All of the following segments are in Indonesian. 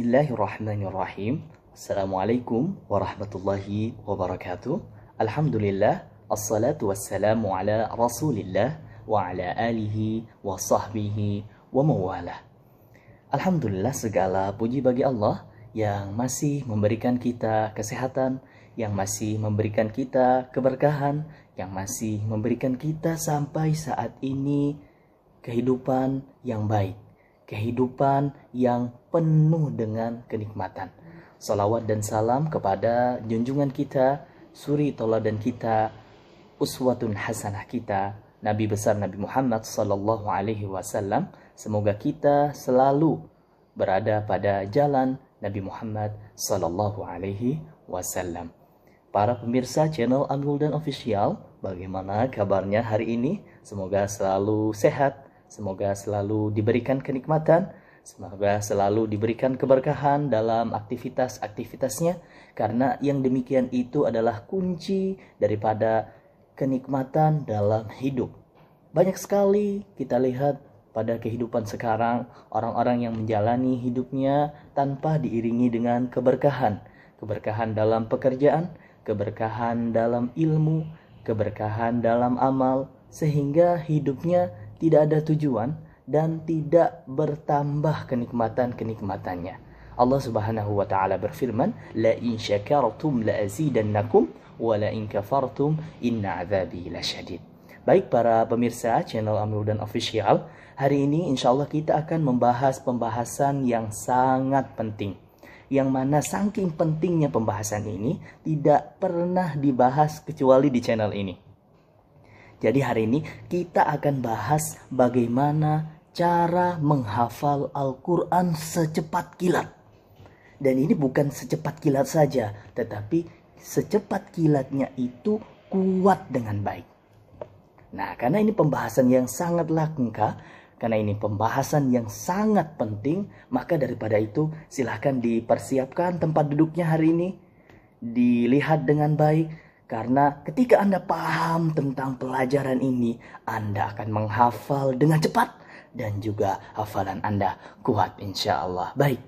Bismillahirrahmanirrahim. Assalamualaikum warahmatullahi wabarakatuh. Alhamdulillah, assalatu wassalamu ala rasulillah wa ala alihi wa sahbihi wa mawalah. Alhamdulillah, segala puji bagi Allah yang masih memberikan kita kesehatan, yang masih memberikan kita keberkahan, yang masih memberikan kita sampai saat ini kehidupan yang baik, kehidupan yang penuh dengan kenikmatan. Salawat dan salam kepada junjungan kita, suri tauladan kita, uswatun hasanah kita, Nabi besar Nabi Muhammad sallallahu alaihi wasallam. Semoga kita selalu berada pada jalan Nabi Muhammad sallallahu alaihi wasallam. Para pemirsa channel Al-Wildan Official, bagaimana kabarnya hari ini? Semoga selalu sehat, semoga selalu diberikan kenikmatan, semoga selalu diberikan keberkahan dalam aktivitas-aktivitasnya, karena yang demikian itu adalah kunci daripada kenikmatan dalam hidup. Banyak sekali kita lihat pada kehidupan sekarang, orang-orang yang menjalani hidupnya tanpa diiringi dengan keberkahan. Keberkahan dalam pekerjaan, keberkahan dalam ilmu, keberkahan dalam amal, sehingga hidupnya tidak ada tujuan dan tidak bertambah kenikmatan-kenikmatannya. Allah Subhanahu wa taala berfirman, "La in syakartum la azidannakum wa la in kafartum inna 'adzabi lasyadid." Baik para pemirsa channel Al-Wildan Official, hari ini insyaallah kita akan membahas pembahasan yang sangat penting, yang mana saking pentingnya pembahasan ini tidak pernah dibahas kecuali di channel ini. Jadi hari ini kita akan bahas bagaimana cara menghafal Al-Quran secepat kilat. Dan ini bukan secepat kilat saja, tetapi secepat kilatnya itu kuat dengan baik. Nah, karena ini pembahasan yang sangat langka, karena ini pembahasan yang sangat penting, maka daripada itu silahkan dipersiapkan tempat duduknya hari ini, dilihat dengan baik, karena ketika Anda paham tentang pelajaran ini, Anda akan menghafal dengan cepat dan juga hafalan Anda kuat insya Allah. Baik,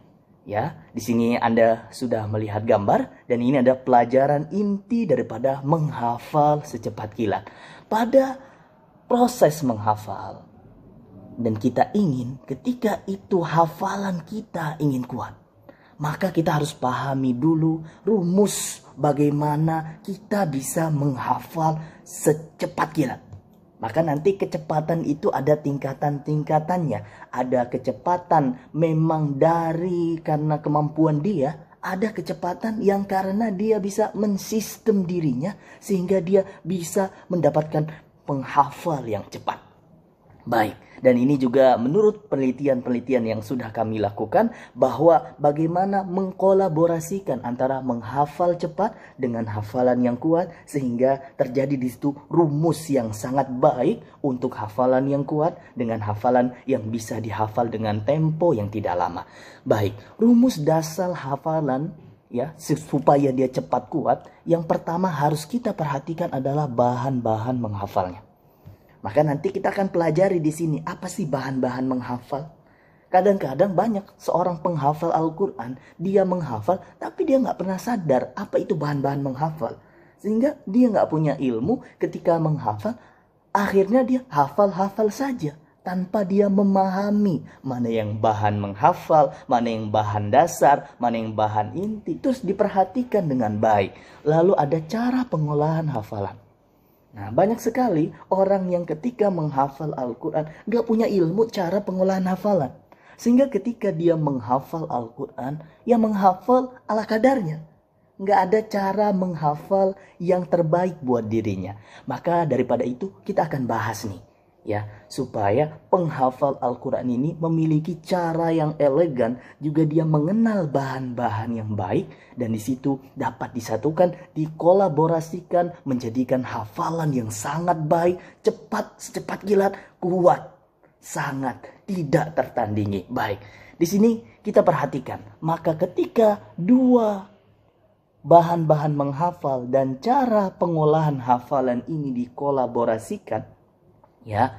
ya, di sini Anda sudah melihat gambar dan ini ada pelajaran inti daripada menghafal secepat kilat. Pada proses menghafal, dan kita ingin ketika itu hafalan kita ingin kuat, maka kita harus pahami dulu rumus bagaimana kita bisa menghafal secepat kilat. Maka nanti kecepatan itu ada tingkatan-tingkatannya. Ada kecepatan memang karena kemampuan dia. Ada kecepatan yang karena dia bisa mensistem dirinya sehingga dia bisa mendapatkan penghafal yang cepat. Baik, dan ini juga menurut penelitian-penelitian yang sudah kami lakukan, bahwa bagaimana mengkolaborasikan antara menghafal cepat dengan hafalan yang kuat, sehingga terjadi di situ rumus yang sangat baik untuk hafalan yang kuat dengan hafalan yang bisa dihafal dengan tempo yang tidak lama. Baik, rumus dasar hafalan ya supaya dia cepat kuat, yang pertama harus kita perhatikan adalah bahan-bahan menghafalnya. Maka nanti kita akan pelajari di sini apa sih bahan-bahan menghafal. Kadang-kadang banyak seorang penghafal Al-Quran, dia menghafal tapi dia nggak pernah sadar apa itu bahan-bahan menghafal. Sehingga dia nggak punya ilmu ketika menghafal, akhirnya dia hafal-hafal saja tanpa dia memahami mana yang bahan menghafal, mana yang bahan dasar, mana yang bahan inti. Terus diperhatikan dengan baik. Lalu ada cara pengolahan hafalan. Nah, banyak sekali orang yang ketika menghafal Al-Quran gak punya ilmu cara pengolahan hafalan. Sehingga ketika dia menghafal Al-Quran, ya menghafal ala kadarnya. Gak ada cara menghafal yang terbaik buat dirinya. Maka daripada itu kita akan bahas nih, ya, supaya penghafal Al-Quran ini memiliki cara yang elegan, juga dia mengenal bahan-bahan yang baik, dan di situ dapat disatukan, dikolaborasikan, menjadikan hafalan yang sangat baik, cepat, secepat kilat, kuat, sangat tidak tertandingi. Baik, di sini kita perhatikan, maka ketika dua bahan-bahan menghafal dan cara pengolahan hafalan ini dikolaborasikan, ya,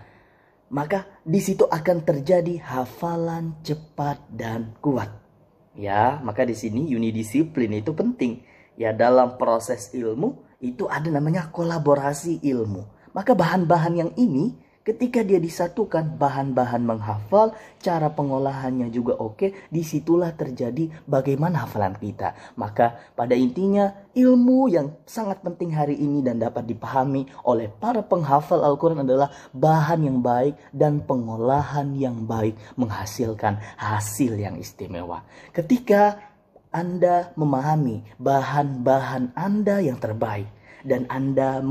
maka di situ akan terjadi hafalan cepat dan kuat. Ya, maka di sini unidisiplin itu penting. Ya, dalam proses ilmu itu ada namanya kolaborasi ilmu. Maka bahan-bahan yang ini ketika dia disatukan, bahan-bahan menghafal, cara pengolahannya juga oke, disitulah terjadi bagaimana hafalan kita. Maka pada intinya ilmu yang sangat penting hari ini dan dapat dipahami oleh para penghafal Al-Quran adalah bahan yang baik dan pengolahan yang baik menghasilkan hasil yang istimewa. Ketika Anda memahami bahan-bahan Anda yang terbaik dan Anda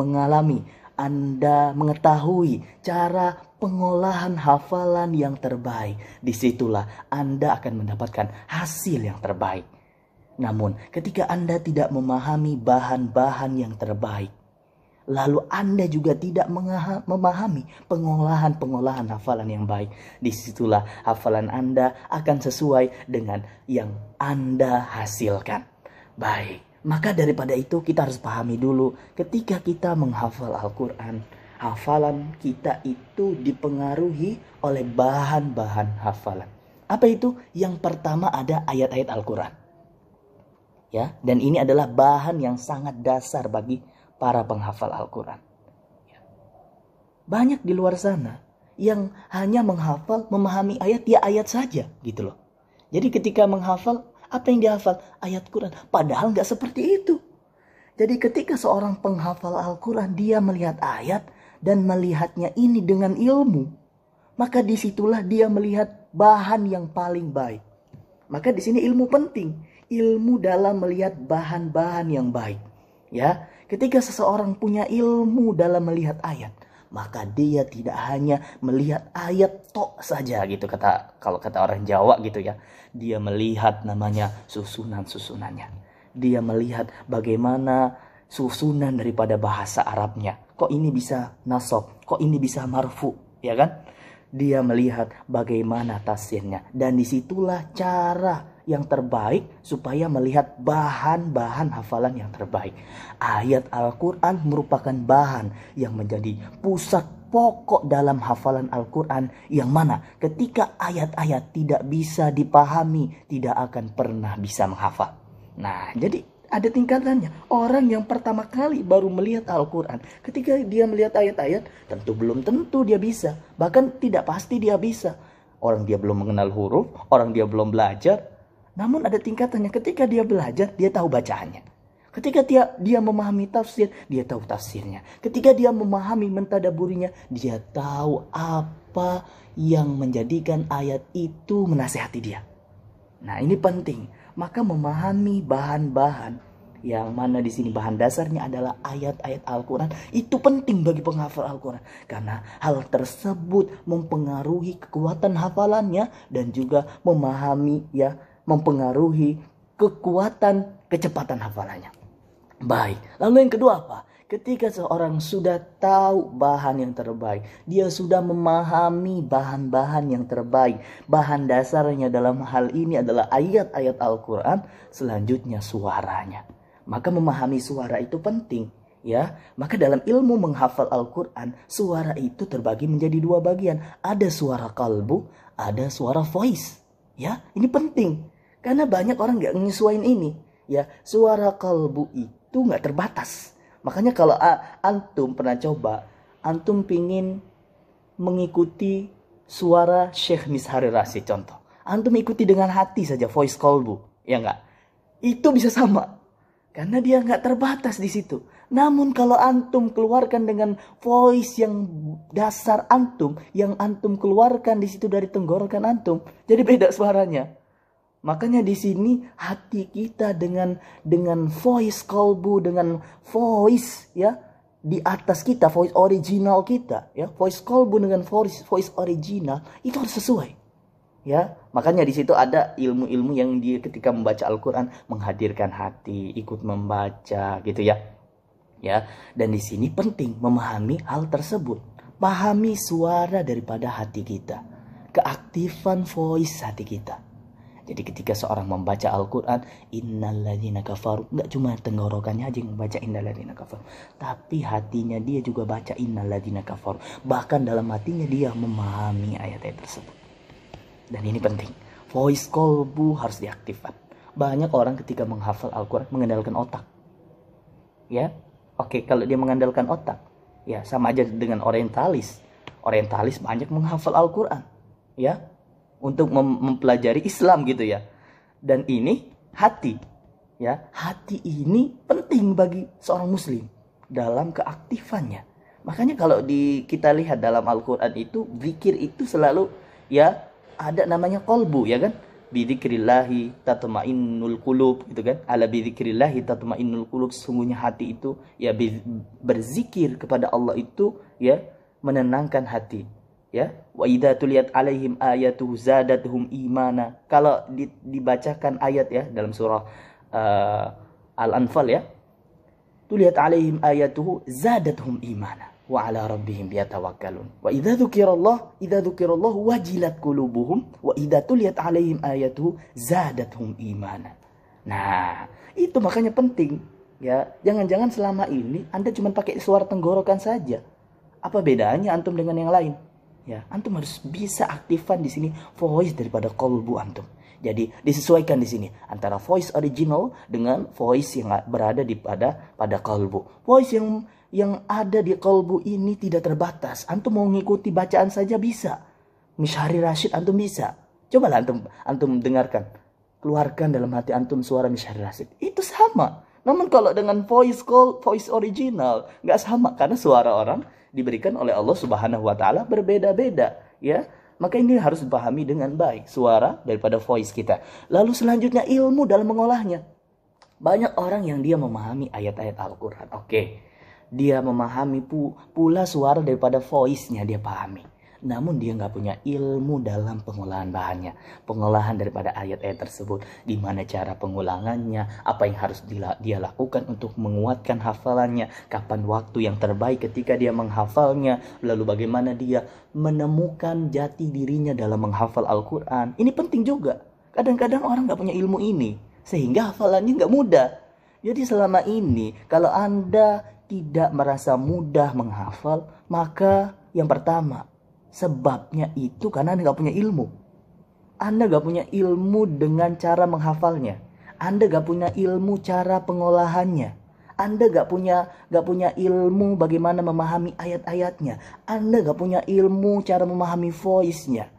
Anda mengetahui cara pengolahan hafalan yang terbaik, disitulah Anda akan mendapatkan hasil yang terbaik. Namun ketika Anda tidak memahami bahan-bahan yang terbaik, lalu Anda juga tidak memahami pengolahan hafalan yang baik, disitulah hafalan Anda akan sesuai dengan yang Anda hasilkan. Baik. Maka daripada itu kita harus pahami dulu ketika kita menghafal Al-Quran, hafalan kita itu dipengaruhi oleh bahan-bahan hafalan. Apa itu? Yang pertama ada ayat-ayat Al-Quran. Ya, dan ini adalah bahan yang sangat dasar bagi para penghafal Al-Quran. Banyak di luar sana yang hanya memahami ayat, ya ayat saja gitu loh. Jadi ketika menghafal, apa yang dihafal? Ayat Quran. Padahal nggak seperti itu. Jadi ketika seorang penghafal Al-Quran, dia melihat ayat dan melihatnya ini dengan ilmu, maka disitulah dia melihat bahan yang paling baik. Maka di sini ilmu penting. Ilmu dalam melihat bahan-bahan yang baik. Ya, ketika seseorang punya ilmu dalam melihat ayat, maka dia tidak hanya melihat ayat tok saja gitu, kalau kata orang Jawa gitu ya. Dia melihat namanya susunannya. Dia melihat bagaimana susunan daripada bahasa Arabnya. Kok ini bisa nasab? Kok ini bisa marfu? Ya kan? Dia melihat bagaimana tafsirnya. Dan disitulah cara yang terbaik supaya melihat bahan-bahan hafalan yang terbaik. Ayat Al-Quran merupakan bahan yang menjadi pusat pokok dalam hafalan Al-Quran, yang mana ketika ayat-ayat tidak bisa dipahami, tidak akan pernah bisa menghafal. Nah, jadi ada tingkatannya. Orang yang pertama kali baru melihat Al-Quran, ketika dia melihat ayat-ayat, belum tentu dia bisa. Bahkan tidak pasti dia bisa. Orang dia belum mengenal huruf, orang dia belum belajar. Namun ada tingkatannya. Ketika dia belajar, dia tahu bacaannya. Ketika dia memahami tafsir, dia tahu tafsirnya. Ketika dia memahami mentadaburinya, dia tahu apa yang menjadikan ayat itu menasihati dia. Nah, ini penting. Maka memahami bahan-bahan yang mana di sini bahan dasarnya adalah ayat-ayat Al-Quran, itu penting bagi penghafal Al-Quran. Karena hal tersebut mempengaruhi kekuatan hafalannya dan juga mempengaruhi kekuatan kecepatan hafalannya. Baik, lalu yang kedua apa? Ketika seorang sudah tahu bahan yang terbaik, dia sudah memahami bahan-bahan yang terbaik. Bahan dasarnya dalam hal ini adalah ayat-ayat Al-Quran, selanjutnya suaranya. Maka memahami suara itu penting. Ya, maka dalam ilmu menghafal Al-Quran, suara itu terbagi menjadi dua bagian. Ada suara kalbu, ada suara voice. Ya, ini penting. Karena banyak orang nggak nyesuaiin ini. Ya, suara kalbu itu nggak terbatas. Makanya kalau antum pernah coba, antum pingin mengikuti suara Syekh Mishari Rasyid contoh. Antum ikuti dengan hati saja voice kalbu, ya nggak? Itu bisa sama. Karena dia nggak terbatas di situ. Namun kalau antum keluarkan dengan voice yang dasar antum, yang antum keluarkan di situ dari tenggorokan antum, jadi beda suaranya. Makanya di sini hati kita dengan voice kalbu, dengan voice ya di atas kita, voice original kita ya, voice kalbu dengan voice original itu harus sesuai. Ya, makanya di situ ada ilmu-ilmu yang dia ketika membaca Al-Quran menghadirkan hati, ikut membaca gitu ya. Ya, dan di sini penting memahami hal tersebut. Pahami suara daripada hati kita, keaktifan voice hati kita. Jadi ketika seorang membaca Al-Quran, innalladzina kafaru, nggak cuma tenggorokannya aja yang membaca innalladzina kafaru, tapi hatinya dia juga baca innalladzina kafaru. Bahkan dalam hatinya dia memahami ayat-ayat tersebut. Dan ini penting. Voice kalbu harus diaktifkan. Banyak orang ketika menghafal Al-Quran mengandalkan otak. Ya, oke, kalau dia mengandalkan otak, ya sama aja dengan orientalis. Orientalis banyak menghafal Al-Quran, ya, untuk mempelajari Islam gitu ya. Dan ini hati, ya, hati ini penting bagi seorang muslim dalam keaktifannya. Makanya kalau kita lihat dalam Al-Quran itu, zikir itu selalu ya ada namanya kolbu, ya kan? Bidzikrillahi tatmainnul qulub, gitu kan? Ala bidzikrillahi tatmainnul qulub, sesungguhnya hati itu ya berzikir kepada Allah itu ya menenangkan hati. Ya, wa idza tuliyat alaihim ayatuhu zadatuhum imana. Kalau dibacakan ayat ya dalam surah Al-Anfal ya, tuliyat alaihim ayatuhu zadatuhum imana wa ala rabbihim yatawakkalun. Wa idza dzukirallah wajilat qulubuhum wa idza tuliyat alaihim ayatuhu zadatuhum imana. Nah, itu makanya penting ya. Jangan-jangan selama ini Anda cuma pakai suara tenggorokan saja. Apa bedanya antum dengan yang lain? Ya, antum harus bisa aktifkan di sini voice daripada qalbu antum. Jadi disesuaikan di sini antara voice original dengan voice yang berada pada qalbu. Voice yang ada di qalbu ini tidak terbatas. Antum mau mengikuti bacaan saja bisa. Mishari Rashid antum bisa. Cobalah antum dengarkan. Keluarkan dalam hati antum suara Mishari Rashid. Itu sama. Namun kalau dengan voice original nggak sama, karena suara orang diberikan oleh Allah Subhanahu wa taala berbeda-beda, ya. Maka ini harus dipahami dengan baik suara daripada voice kita. Lalu selanjutnya ilmu dalam mengolahnya. Banyak orang yang dia memahami ayat-ayat Al-Qur'an. Oke. Dia memahami pula suara daripada voice-nya dia pahami. Namun dia nggak punya ilmu dalam pengolahan bahannya. Pengolahan daripada ayat-ayat tersebut. Gimana cara pengulangannya. Apa yang harus dia lakukan untuk menguatkan hafalannya. Kapan waktu yang terbaik ketika dia menghafalnya. Lalu bagaimana dia menemukan jati dirinya dalam menghafal Al-Quran. Ini penting juga. Kadang-kadang orang nggak punya ilmu ini. Sehingga hafalannya nggak mudah. Jadi selama ini kalau Anda tidak merasa mudah menghafal. Maka yang pertama, sebabnya itu karena Anda gak punya ilmu. Anda gak punya ilmu dengan cara menghafalnya. Anda gak punya ilmu cara pengolahannya. Anda gak punya ilmu bagaimana memahami ayat-ayatnya. Anda gak punya ilmu cara memahami voice-nya.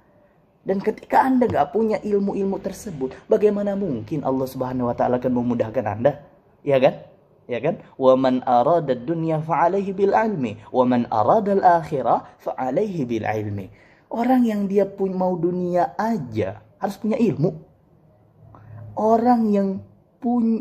Dan ketika Anda gak punya ilmu-ilmu tersebut, bagaimana mungkin Allah Subhanahu wa taala akan memudahkan Anda? Ya kan? Ya kan? Wa man arada ad-dunya fa'alaihi bil ilmi wa man arada al-akhirah fa'alaihi bil ilmi. Orang yang dia mau dunia aja harus punya ilmu. Orang yang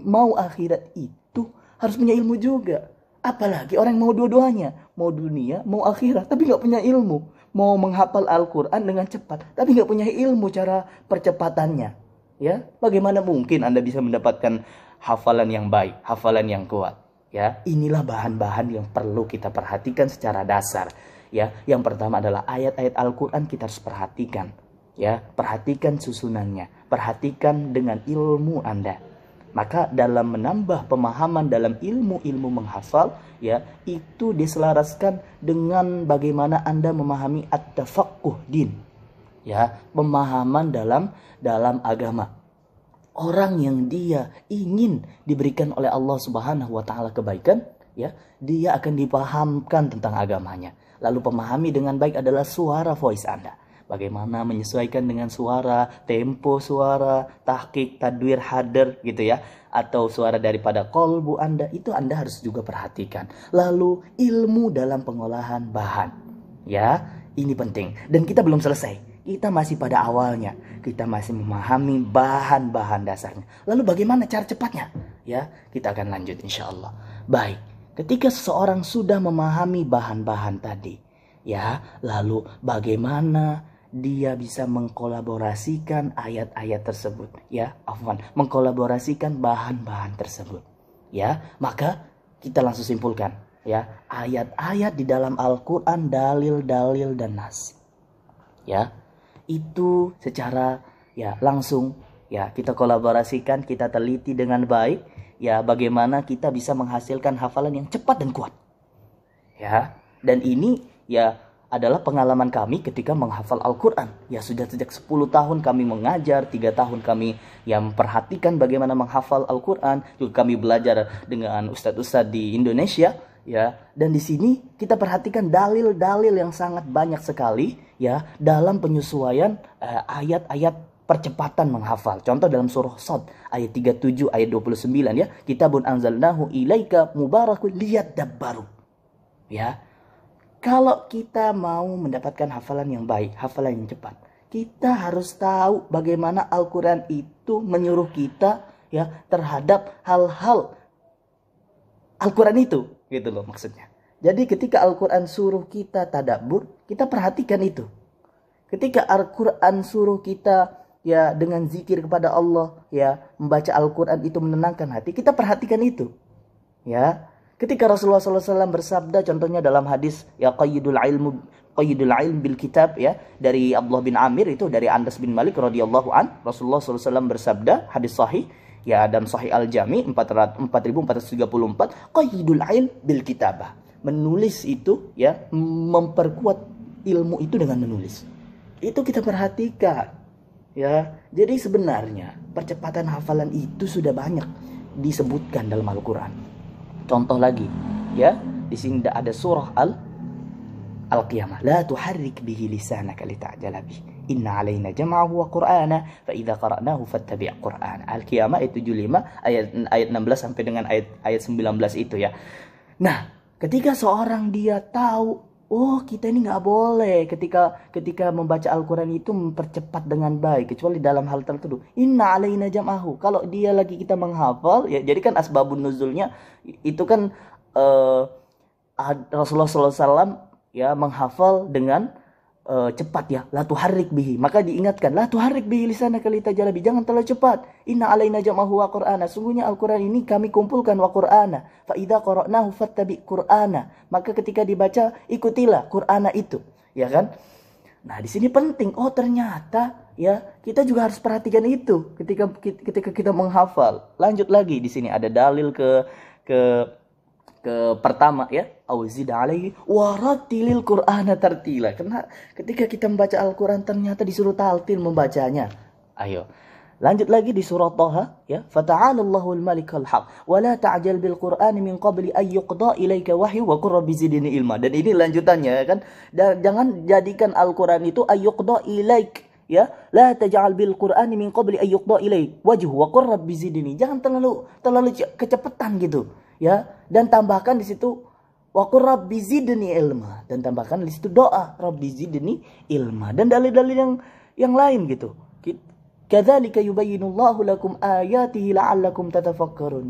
mau akhirat itu harus punya ilmu juga. Apalagi orang yang mau dua-duanya, mau dunia, mau akhirat, tapi nggak punya ilmu. Mau menghafal Al-Quran dengan cepat, tapi nggak punya ilmu cara percepatannya. Ya, bagaimana mungkin Anda bisa mendapatkan hafalan yang baik, hafalan yang kuat? Ya, inilah bahan-bahan yang perlu kita perhatikan secara dasar. Ya, yang pertama adalah ayat-ayat Al-Quran kita harus perhatikan. Ya, perhatikan susunannya, perhatikan dengan ilmu Anda. Maka dalam menambah pemahaman dalam ilmu-ilmu menghafal, ya, itu diselaraskan dengan bagaimana Anda memahami at-tafaqquh din. Ya, pemahaman dalam agama. Orang yang dia ingin diberikan oleh Allah Subhanahu wa taala kebaikan, ya, dia akan dipahamkan tentang agamanya. Lalu pemahami dengan baik adalah suara voice Anda. Bagaimana menyesuaikan dengan suara, tempo suara, tahqiq, tadwir, hadir gitu ya, atau suara daripada qalbu Anda, itu Anda harus juga perhatikan. Lalu ilmu dalam pengolahan bahan. Ya, ini penting. Dan kita belum selesai. Kita masih pada awalnya. Kita masih memahami bahan-bahan dasarnya. Lalu bagaimana cara cepatnya? Ya, kita akan lanjut insya Allah. Baik, ketika seseorang sudah memahami bahan-bahan tadi, ya, lalu bagaimana dia bisa mengkolaborasikan ayat-ayat tersebut, ya, mengkolaborasikan bahan-bahan tersebut, ya, maka kita langsung simpulkan, ya, ayat-ayat di dalam Al-Quran, dalil-dalil dan nas, ya, itu secara ya langsung ya kita kolaborasikan, kita teliti dengan baik, ya, bagaimana kita bisa menghasilkan hafalan yang cepat dan kuat, ya, dan ini ya adalah pengalaman kami ketika menghafal Al-Quran. Ya sudah sejak 10 tahun kami mengajar, 3 tahun kami yang memperhatikan bagaimana menghafal Al-Quran. Juga kami belajar dengan ustadz-ustadz di Indonesia. Ya, dan di sini kita perhatikan dalil-dalil yang sangat banyak sekali ya dalam penyesuaian ayat-ayat percepatan menghafal. Contoh dalam surah Shad ayat 37 ayat 29 ya, kitabun anzalnahu ilaika mubarakun liyadabbaru. Ya. Kalau kita mau mendapatkan hafalan yang baik, hafalan yang cepat, kita harus tahu bagaimana Al-Quran itu menyuruh kita ya terhadap hal-hal Al-Quran itu, gitu loh maksudnya. Jadi ketika Al-Quran suruh kita tadabbur, kita perhatikan itu. Ketika Al-Quran suruh kita ya dengan zikir kepada Allah, ya membaca Al-Quran itu menenangkan hati, kita perhatikan itu. Ya. Ketika Rasulullah SAW bersabda, contohnya dalam hadis ya qayyidul ilm bil kitab ya dari Abdullah bin Amir, itu dari Anas bin Malik radhiyallahu an, Rasulullah SAW bersabda, hadis sahih ya dan sahih Al-Jami 4434, qayyidul ilm bil kitabah. Menulis itu ya memperkuat ilmu itu dengan menulis. Itu kita perhatikan ya. Jadi sebenarnya percepatan hafalan itu sudah banyak disebutkan dalam Al-Quran. Contoh lagi, ya di sini ada surah Al-Qiyamah. La tuharrik bihi lisanaka lita'jala bih. Inna alaina jam'ahu wa qur'ana fa idza qara'nahu fattabi' qur'ana. Al-Qiyamah ayat 75 ayat 16 sampai dengan ayat 19 itu ya. Nah, ketika seorang dia tahu, oh kita ini nggak boleh ketika membaca Al-Quran itu mempercepat dengan baik kecuali dalam hal tertentu. Inna alaina jam'ahu. Kalau dia lagi kita menghafal, ya jadi kan asbabun nuzulnya itu kan Rasulullah SAW ya menghafal dengan cepat ya. La tuharrik bihi. Maka diingatkan, la tuharrik bihi lisanaka litajala bihi. Jangan terlalu cepat. Inna alaina jam'ahu wa qur'ana. Sungguhnya Al-Quran ini kami kumpulkan wa qur'ana. Fa idza qara'nahu fattabi' qur'ana. Maka ketika dibaca ikutilah Qur'ana itu, ya kan? Nah, di sini penting. Oh, ternyata ya kita juga harus perhatikan itu ketika kita menghafal. Lanjut lagi di sini ada dalil ke pertama ya, auzid alaihi warattilil qur'ana tartila. Karena ketika kita membaca Al-Quran ternyata disuruh taltil membacanya. Ayo. Lanjut lagi di surah Thaha ya, fata'alallahul malikal haq wa la ta'jal bil qur'ani min qabli ay yuqda ilaika wahyu wa qur rabbi zidni ilma. Dan ini lanjutannya kan. Dan jangan jadikan Al-Quran itu ay yuqda ilaik ya, la taj'al bil qur'ani min qabli ay yuqda ilaik wajhu wa qur rabbi zidni. Jangan terlalu kecepatan gitu. Ya, dan tambahkan di situ wa qur rabbi zidni ilma, dan tambahkan di situ doa rabbi zidni ilma, dan dalil-dalil yang lain gitu. Kadzalika yubayyinullahu lakum ayatihi la'allakum tatafakkarun.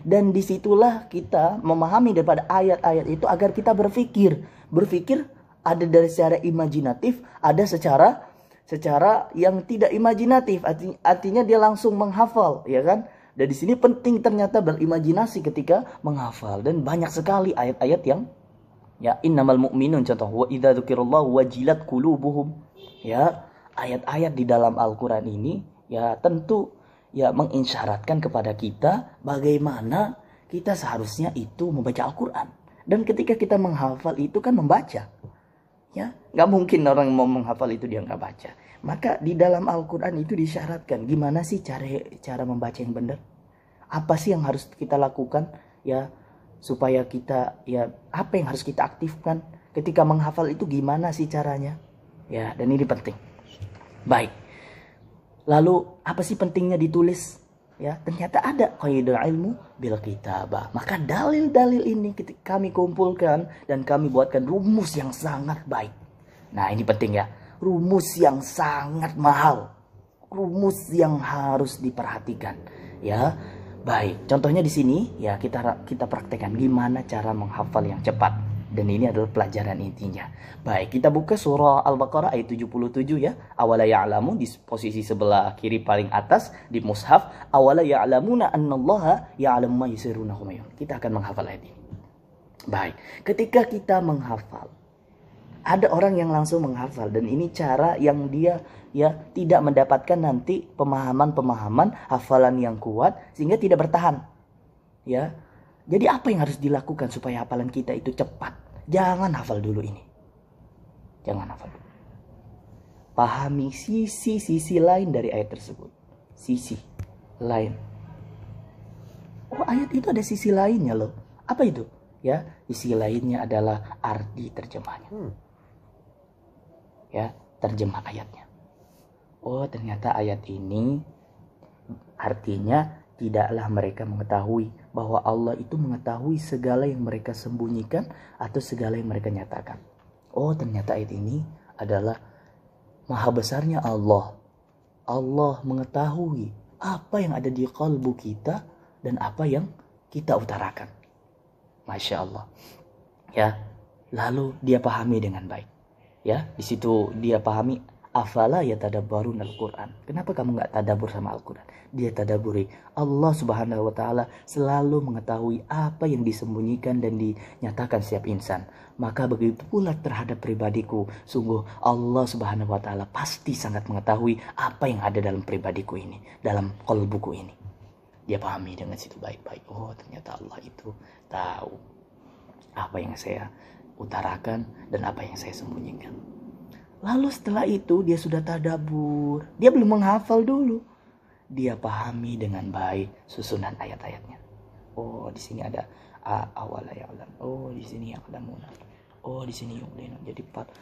Dan disitulah kita memahami daripada ayat-ayat itu agar kita berpikir ada dari secara imajinatif, ada secara yang tidak imajinatif, artinya dia langsung menghafal, ya kan? Dan di sini penting ternyata berimajinasi ketika menghafal, dan banyak sekali ayat-ayat yang ya innamal mu'minun, contoh wa idza dzukirallahu wajilat qulubuhum. Ya, ayat-ayat di dalam Al-Quran ini ya tentu ya mengisyaratkan kepada kita bagaimana kita seharusnya itu membaca Al-Quran. Dan ketika kita menghafal itu kan membaca. Ya, nggak mungkin orang mau menghafal itu dia nggak baca. Maka di dalam Al-Quran itu disyaratkan gimana sih cara membaca yang benar. Apa sih yang harus kita lakukan ya supaya kita ya apa yang harus kita aktifkan ketika menghafal itu, gimana sih caranya. Ya, dan ini penting. Baik. Lalu apa sih pentingnya ditulis? Ya, ternyata ada qaidul ilmu bil kitabah. Maka dalil-dalil ini kami kumpulkan dan kami buatkan rumus yang sangat baik. Nah, ini penting ya. Rumus yang sangat mahal. Rumus yang harus diperhatikan. Ya. Baik, contohnya di sini ya kita praktekkan gimana cara menghafal yang cepat. Dan ini adalah pelajaran intinya. Baik, kita buka surah Al-Baqarah ayat 77 ya. Awala ya'lamu di posisi sebelah kiri paling atas di mushaf. Awala ya'lamuna annallaha ya'lamu ma yusirruna wa ma yu'linun. Kita akan menghafal ayat ini. Baik, ketika kita menghafal, ada orang yang langsung menghafal, dan ini cara yang dia ya tidak mendapatkan nanti pemahaman hafalan yang kuat sehingga tidak bertahan. Ya. Jadi apa yang harus dilakukan supaya hafalan kita itu cepat? Jangan hafal dulu ini. Jangan hafal dulu. Pahami sisi-sisi lain dari ayat tersebut. Sisi lain. Oh, ayat itu ada sisi lainnya loh. Apa itu? Ya, sisi lainnya adalah arti terjemahnya. Ya, terjemah ayatnya. Oh, ternyata ayat ini artinya tidaklah mereka mengetahui bahwa Allah itu mengetahui segala yang mereka sembunyikan atau segala yang mereka nyatakan. Oh, ternyata ayat ini adalah maha besarnya Allah. Allah mengetahui apa yang ada di kalbu kita dan apa yang kita utarakan. Masya Allah. Ya, lalu dia pahami dengan baik. Ya, di situ dia pahami, afala yatadabbarun al-Quran. Kenapa kamu nggak tadabbur sama Al-Quran? Dia tadabburi. Allah Subhanahu wa taala selalu mengetahui apa yang disembunyikan dan dinyatakan setiap insan. Maka begitu pula terhadap pribadiku. Sungguh Allah Subhanahu wa taala pasti sangat mengetahui apa yang ada dalam pribadiku ini, dalam qalbuku ini. Dia pahami dengan situ baik-baik. Oh, ternyata Allah itu tahu apa yang saya utarakan dan apa yang saya sembunyikan. Lalu setelah itu dia sudah tadabbur. Dia belum menghafal dulu. Dia pahami dengan baik susunan ayat-ayatnya. Oh, di sini ada awal ya'lam. Oh, di sini ya'lamuna. Oh, di sini yu'linu. Jadi part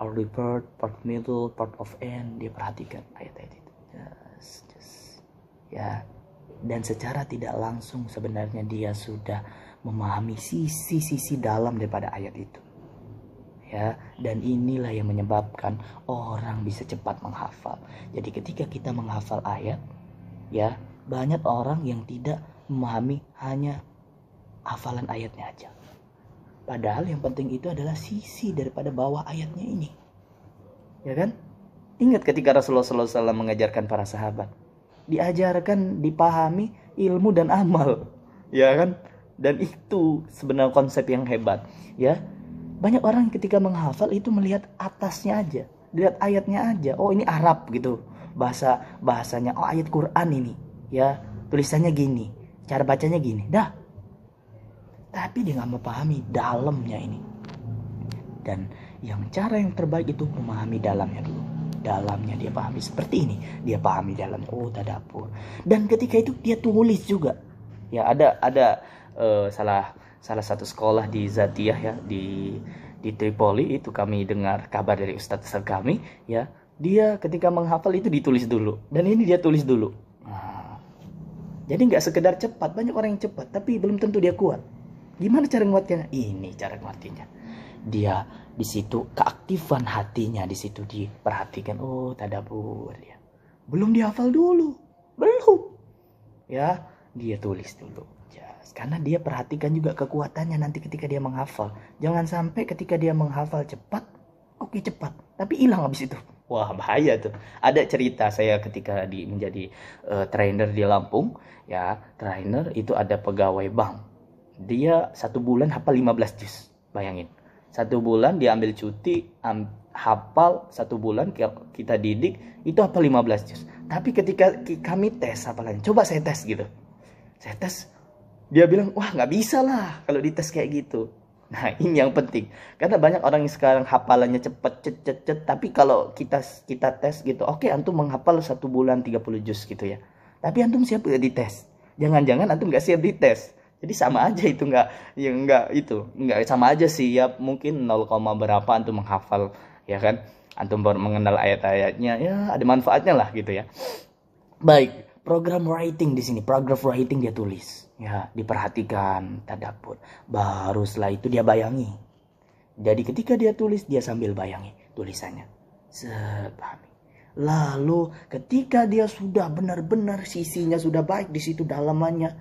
early part middle, part of end. Dia perhatikan ayat-ayat itu. Just. Ya. Dan secara tidak langsung sebenarnya dia sudah memahami sisi-sisi dalam daripada ayat itu. Ya, dan inilah yang menyebabkan orang bisa cepat menghafal. Jadi ketika kita menghafal ayat, ya, banyak orang yang tidak memahami hanya hafalan ayatnya aja. Padahal yang penting itu adalah sisi daripada bawah ayatnya ini. Ya kan? Ingat ketika Rasulullah SAW mengajarkan para sahabat, diajarkan, dipahami ilmu dan amal. Ya kan? Dan itu sebenarnya konsep yang hebat, ya. Banyak orang ketika menghafal itu melihat atasnya aja, lihat ayatnya aja. Oh, ini Arab gitu, bahasanya. Oh, ayat Quran ini, ya, tulisannya gini, cara bacanya gini, dah. Tapi dia nggak memahami dalamnya ini. Dan cara yang terbaik itu memahami dalamnya dulu. Dalamnya dia pahami seperti ini, dia pahami dalamnya. Oh, tadabbur. Dan ketika itu dia tulis juga. Ya, ada salah satu sekolah di Zatiyah, ya, di Tripoli itu kami dengar kabar dari ustadz kami, ya, dia ketika menghafal itu ditulis dulu, dan ini dia tulis dulu. Nah, jadi nggak sekedar cepat. Banyak orang yang cepat tapi belum tentu dia kuat. Gimana cara nguatnya? Ini cara nguatnya. Dia di situ keaktifan hatinya di situ diperhatikan. Oh, tadabbur ya. Belum dihafal dulu. Belum. Ya, dia tulis dulu. Karena dia perhatikan juga kekuatannya nanti ketika dia menghafal. Jangan sampai ketika dia menghafal cepat, oke cepat, tapi hilang habis itu. Wah, bahaya tuh. Ada cerita saya ketika menjadi trainer di Lampung, ya, trainer itu ada pegawai bank. Dia 1 bulan hafal 15 juz. Bayangin. 1 bulan dia ambil cuti, hafal 1 bulan kita didik, itu hafal 15 juz. Tapi ketika kami tes hafalannya, coba saya tes gitu. Saya tes, dia bilang, wah nggak bisa lah kalau dites kayak gitu. Nah, ini yang penting. Karena banyak orang yang sekarang hafalannya cepet, tapi kalau kita tes gitu, oke, antum menghafal 1 bulan 30 juz gitu ya. Tapi antum siap nggak dites? Jangan-jangan antum nggak siap dites. Jadi sama aja itu, nggak sama aja sih ya, mungkin 0, berapa antum menghafal, ya kan? Antum baru mengenal ayat-ayatnya, ya ada manfaatnya lah gitu ya. Baik. Program writing di sini, paragraph writing dia tulis, ya, diperhatikan, tadabbur. Baru setelah itu dia bayangi. Jadi ketika dia tulis, dia sambil bayangi tulisannya, sepahami. Lalu ketika dia sudah benar-benar sisinya sudah baik di situ dalamannya,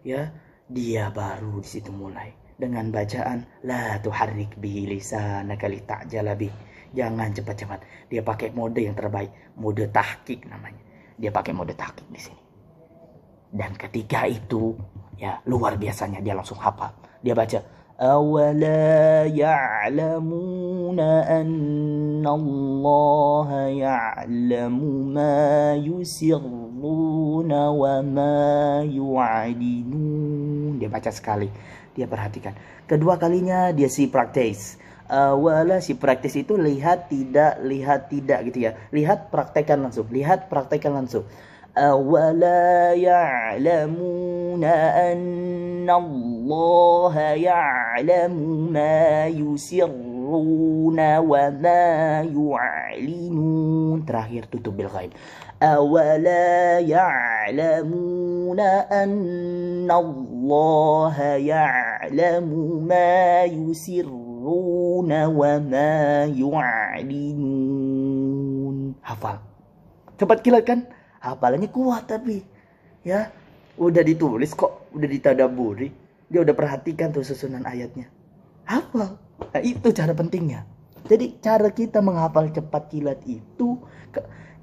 ya, dia baru di situ mulai dengan bacaan la tuharrik bihi lisanaka lita'jala bih. Jangan cepat-cepat. Dia pakai mode yang terbaik, mode tahqiq namanya. Dia pakai mode tahqiq di sini. Dan ketika itu, ya, luar biasanya dia langsung hafal. Dia baca, awala ya'lamuna anna Allah ya'lamu ma yusirruna wa ma yu'adinun. Dia baca sekali, dia perhatikan. Kedua kalinya dia praktis. Awala, si praktis itu lihat tidak gitu ya. Lihat, praktekkan langsung. Lihat, praktekkan langsung. Awala ya'lamuna anna Allah ya'lamu ma yusirruna wa ma yu'linun. Terakhir tutup bil ghaib. Awala ya'lamuna anna Allah ya'lamu ma yusirruna wa ma yu'linun. Hafal. Cepat kilat kan? Hafalannya kuat tapi ya udah ditulis kok, udah ditadaburi, dia udah perhatikan tuh susunan ayatnya. Hafal. Nah, itu cara pentingnya. Jadi cara kita menghafal cepat kilat itu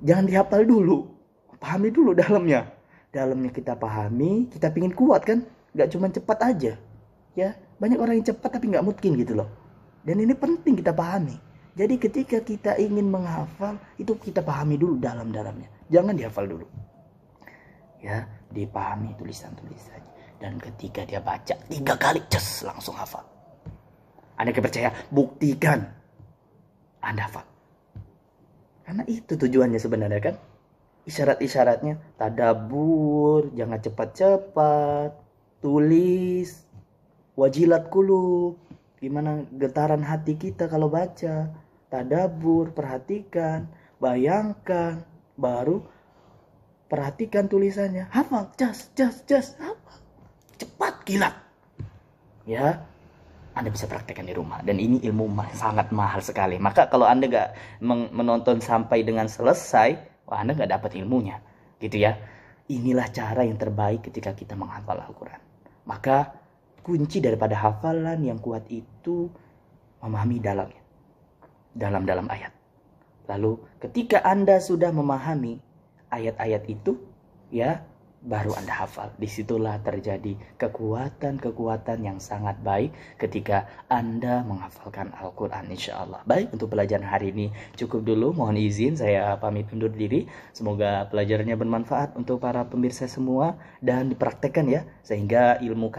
jangan dihafal dulu, pahami dulu dalamnya. Dalamnya kita pahami, kita pingin kuat kan? Gak cuma cepat aja. Ya, banyak orang yang cepat tapi nggak mungkin gitu loh. Dan ini penting kita pahami. Jadi ketika kita ingin menghafal, itu kita pahami dulu dalam-dalamnya. Jangan dihafal dulu. Ya, dipahami tulisan-tulisannya. Dan ketika dia baca 3 kali, just langsung hafal. Anda percaya, buktikan Anda hafal. Karena itu tujuannya sebenarnya kan. Isyarat-isyaratnya, tadabur, jangan cepat-cepat, tulis, wajilat kulub. Gimana getaran hati kita kalau baca. Tadabur, perhatikan, bayangkan, baru perhatikan tulisannya. Hafal, just, hafal. Cepat, kilat. Ya, Anda bisa praktekkan di rumah. Dan ini ilmu sangat mahal sekali. Maka kalau Anda gak menonton sampai dengan selesai, wah, Anda gak dapat ilmunya. Gitu ya. Inilah cara yang terbaik ketika kita menghafal Al-Quran. Maka kunci daripada hafalan yang kuat itu memahami dalamnya. Dalam ayat. Lalu ketika Anda sudah memahami ayat-ayat itu, ya, baru Anda hafal. Disitulah terjadi kekuatan-kekuatan yang sangat baik ketika Anda menghafalkan Al-Quran, insya Allah. Baik, untuk pelajaran hari ini cukup dulu. Mohon izin saya pamit undur diri. Semoga pelajarannya bermanfaat untuk para pemirsa semua dan dipraktekkan ya, sehingga ilmu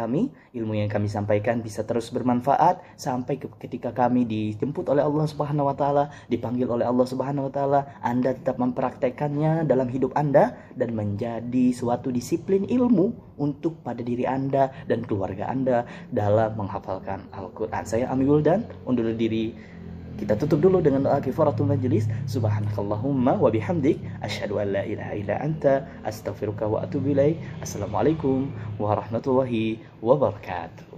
yang kami sampaikan bisa terus bermanfaat sampai ketika kami dijemput oleh Allah Subhanahu wa taala, dipanggil oleh Allah Subhanahu wa taala, Anda tetap mempraktekannya dalam hidup Anda dan menjadi suatu disiplin ilmu untuk pada diri Anda dan keluarga Anda dalam menghafalkan Al-Quran. Saya Ami Wildan, undur diri. Kita tutup dulu dengan doa kifaratul majlis. Subhanakallahumma wa bihamdik, asyhadu an la ilaha illa anta, astaghfiruka wa atubu ilaik. Assalamualaikum warahmatullahi wabarakatuh.